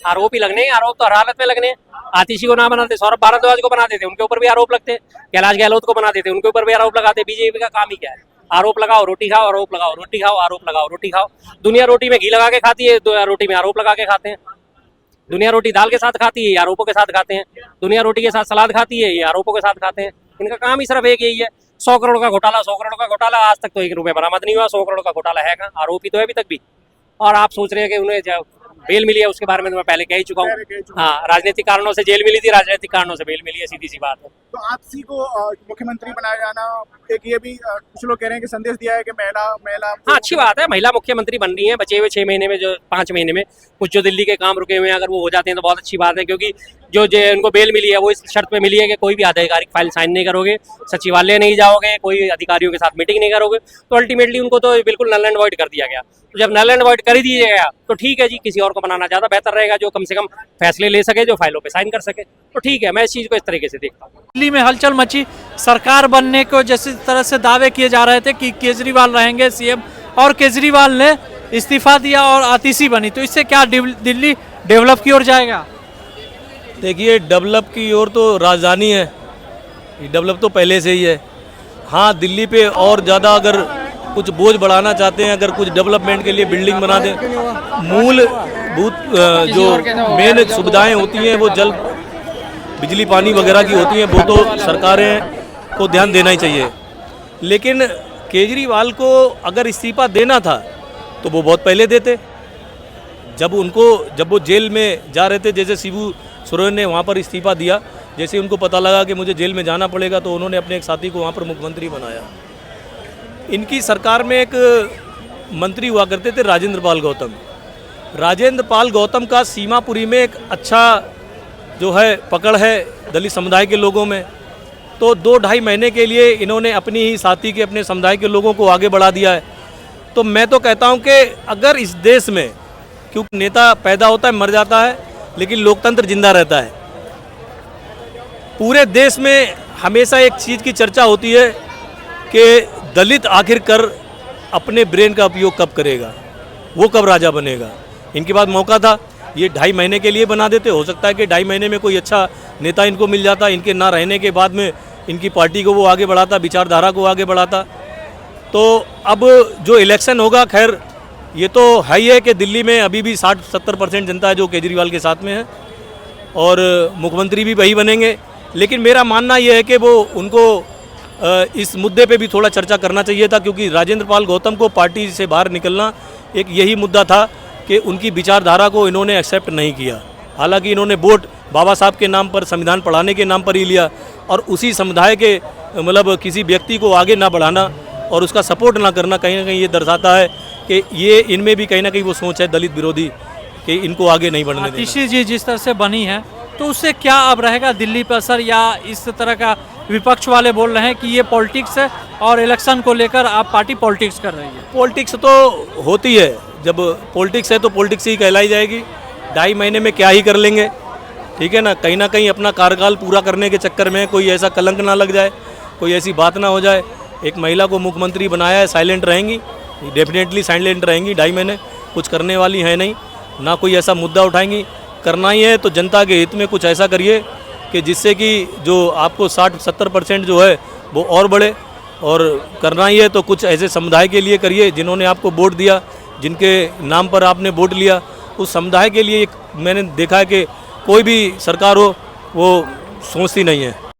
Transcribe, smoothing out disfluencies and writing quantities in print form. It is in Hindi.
आरोप ही लगने, आरोप तो हर हालत में लगने। आतिशी को ना बनाते, सौरभ भारद्वाज को बनाते थे, उनके ऊपर भी आरोप लगते। कैलाश गहलोत को बनाते थे, उनके ऊपर भी आरोप लगाते। बीजेपी का काम ही क्या है? आरोप लगाओ, रोटी खाओ, आरोप लगाओ, रोटी खाओ, आरोप लगाओ, रोटी खाओ। दुनिया रोटी में घी लगा के खाती है, रोटी में आरोप लगा के खाते हैं। दुनिया रोटी दाल के साथ खाती है, आरोपों के साथ खाते हैं। दुनिया रोटी के साथ सलाद खाती है, ये आरोपों के साथ खाते हैं। इनका काम ही सिर्फ एक यही है, 100 करोड़ का घोटाला, 100 करोड़ का घोटाला। आज तक तो 1 रुपया बरामद नहीं हुआ। 100 करोड़ का घोटाला है कहाँ? आरोप ही तो है अभी तक भी। और आप सोच रहे हैं कि उन्हें जब बेल मिली है, उसके बारे में तो मैं पहले कह ही चुका हूँ। हाँ, राजनीतिक कारणों से जेल मिली थी, राजनीतिक कारणों से बेल मिली है, सीधी सी बात है। तो आपसी को मुख्यमंत्री बनाया जाना, एक ये भी कुछ लोग कह रहे हैं कि संदेश दिया है कि महिला हाँ, अच्छी बात है, महिला मुख्यमंत्री बन रही है। बचे हुए 6 महीने में, जो 5 महीने में कुछ जो दिल्ली के काम रुके हुए हैं, अगर वो हो जाते हैं तो बहुत अच्छी बात है। क्योंकि जो उनको बेल मिली है वो इस शर्त पे मिली है कि कोई भी आधिकारिक फाइल साइन नहीं करोगे, सचिवालय नहीं जाओगे, कोई अधिकारियों के साथ मीटिंग नहीं करोगे। तो अल्टीमेटली उनको तो बिल्कुल नल एंड वॉइड कर दिया गया। तो जब नल एंड वॉइड कर ही दिया गया तो ठीक है जी, किसी और को बनाना ज़्यादा बेहतर रहेगा, जो कम से कम फैसले ले सके, जो फाइलों पे साइन कर सके। तो ठीक है, मैं इस चीज़ को इस तरीके से देखता हूँ। दिल्ली में हलचल मची, सरकार बनने को जिस तरह से दावे किए जा रहे थे कि केजरीवाल रहेंगे सीएम, और केजरीवाल ने इस्तीफा दिया और आतिशी बनी, तो इससे क्या दिल्ली डेवलप की ओर जाएगा? देखिए, डेवलप की ओर तो राजधानी है, डेवलप तो पहले से ही है। हाँ, दिल्ली पे और ज़्यादा अगर कुछ बोझ बढ़ाना चाहते हैं, अगर कुछ डेवलपमेंट के लिए बिल्डिंग बना दें, मूलभूत जो मेन सुविधाएं होती हैं वो जल, बिजली, पानी वगैरह की होती हैं, वो तो सरकारें को ध्यान देना ही चाहिए। लेकिन केजरीवाल को अगर इस्तीफा देना था तो वो बहुत पहले देते। जब वो जेल में जा रहे थे, जैसे शिबू सोरेन ने वहाँ पर इस्तीफा दिया, जैसे उनको पता लगा कि मुझे जेल में जाना पड़ेगा, तो उन्होंने अपने एक साथी को वहाँ पर मुख्यमंत्री बनाया। इनकी सरकार में एक मंत्री हुआ करते थे राजेंद्र पाल गौतम। राजेंद्र पाल गौतम का सीमापुरी में एक अच्छा जो है पकड़ है दलित समुदाय के लोगों में। तो 2-2.5 महीने के लिए इन्होंने अपनी ही साथी के, अपने समुदाय के लोगों को आगे बढ़ा दिया है। तो मैं तो कहता हूं कि अगर इस देश में, क्योंकि नेता पैदा होता है, मर जाता है, लेकिन लोकतंत्र जिंदा रहता है। पूरे देश में हमेशा एक चीज़ की चर्चा होती है कि दलित आखिरकार अपने ब्रेन का उपयोग कब करेगा, वो कब राजा बनेगा। इनके पास मौका था, ये 2.5 महीने के लिए बना देते। हो सकता है कि 2.5 महीने में कोई अच्छा नेता इनको मिल जाता, इनके ना रहने के बाद में इनकी पार्टी को वो आगे बढ़ाता, विचारधारा को आगे बढ़ाता। तो अब जो इलेक्शन होगा, खैर ये तो है ही है कि दिल्ली में अभी भी 60-70% जनता है जो केजरीवाल के साथ में है, और मुख्यमंत्री भी वही बनेंगे। लेकिन मेरा मानना ये है कि वो उनको इस मुद्दे पे भी थोड़ा चर्चा करना चाहिए था, क्योंकि राजेंद्र पाल गौतम को पार्टी से बाहर निकलना एक यही मुद्दा था कि उनकी विचारधारा को इन्होंने एक्सेप्ट नहीं किया। हालांकि इन्होंने वोट बाबा साहब के नाम पर, संविधान पढ़ाने के नाम पर ही लिया, और उसी समुदाय के मतलब किसी व्यक्ति को आगे ना बढ़ाना और उसका सपोर्ट ना करना कहीं ना कहीं ये दर्शाता है कि ये इनमें भी कहीं ना कहीं वो सोच है दलित विरोधी, कि इनको आगे नहीं बढ़ने देना। आतिशी जी जिस तरह से बनी है, तो उससे क्या अब रहेगा दिल्ली पर असर, या इस तरह का विपक्ष वाले बोल रहे हैं कि ये पॉलिटिक्स है और इलेक्शन को लेकर आप पार्टी पॉलिटिक्स कर रही है? पॉलिटिक्स तो होती है, जब पॉलिटिक्स है तो पॉलिटिक्स ही कहलाई जाएगी। 2.5 महीने में क्या ही कर लेंगे, ठीक है ना। कहीं अपना कार्यकाल पूरा करने के चक्कर में कोई ऐसा कलंक ना लग जाए, कोई ऐसी बात ना हो जाए। एक महिला को मुख्यमंत्री बनाया है, साइलेंट रहेंगी, डेफिनेटली साइलेंट रहेंगी। 2.5 महीने कुछ करने वाली है नहीं, ना कोई ऐसा मुद्दा उठाएंगी। करना ही है तो जनता के हित में कुछ ऐसा करिए कि जिससे कि जो आपको 60-70% जो है वो और बढ़े। और करना ही है तो कुछ ऐसे समुदाय के लिए करिए जिन्होंने आपको वोट दिया, जिनके नाम पर आपने वोट लिया, उस समुदाय के लिए। मैंने देखा है कि कोई भी सरकार हो वो सोचती नहीं है।